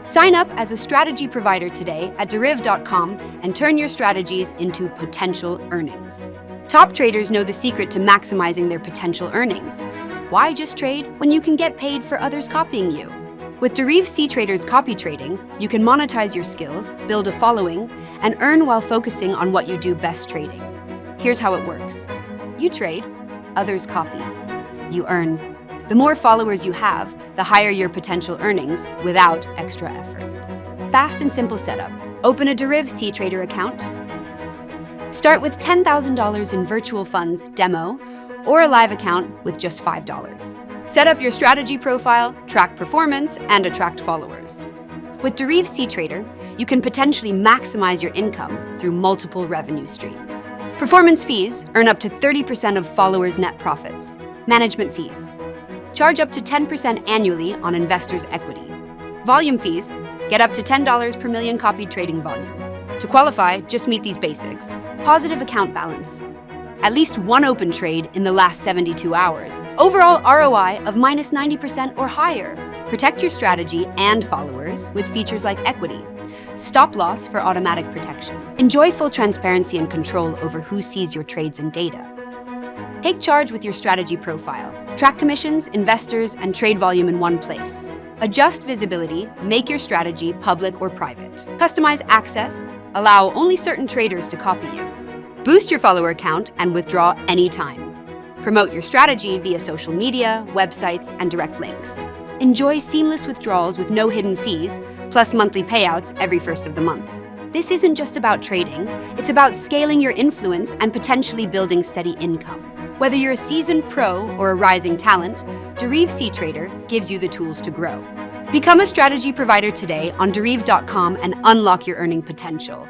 Sign up as a strategy provider today at Deriv.com and turn your strategies into potential earnings. Top traders know the secret to maximizing their potential earnings. Why just trade when you can get paid for others copying you? With Deriv cTrader's copy trading, you can monetize your skills, build a following, and earn while focusing on what you do best trading. Here's how it works. You trade, others copy. You earn. The more followers you have, the higher your potential earnings without extra effort. Fast and simple setup. Open a Deriv cTrader account. Start with $10,000 in virtual funds demo or a live account with just $5. Set up your strategy profile, track performance, and attract followers. With Deriv cTrader, you can potentially maximize your income through multiple revenue streams. Performance fees earn up to 30% of followers' net profits. Management fees. Charge up to 10% annually on investors' equity. Volume fees get up to $10 per million copied trading volume. To qualify, just meet these basics. Positive account balance. At least one open trade in the last 72 hours. Overall ROI of minus 90% or higher. Protect your strategy and followers with features like equity. Stop loss for automatic protection. Enjoy full transparency and control over who sees your trades and data. Take charge with your strategy profile. Track commissions, investors, and trade volume in one place. Adjust visibility, make your strategy public or private. Customize access, allow only certain traders to copy you. Boost your follower count and withdraw anytime. Promote your strategy via social media, websites, and direct links. Enjoy seamless withdrawals with no hidden fees, plus monthly payouts every first of the month. This isn't just about trading, it's about scaling your influence and potentially building steady income. Whether you're a seasoned pro or a rising talent, Deriv cTrader gives you the tools to grow. Become a strategy provider today on Deriv.com and unlock your earning potential.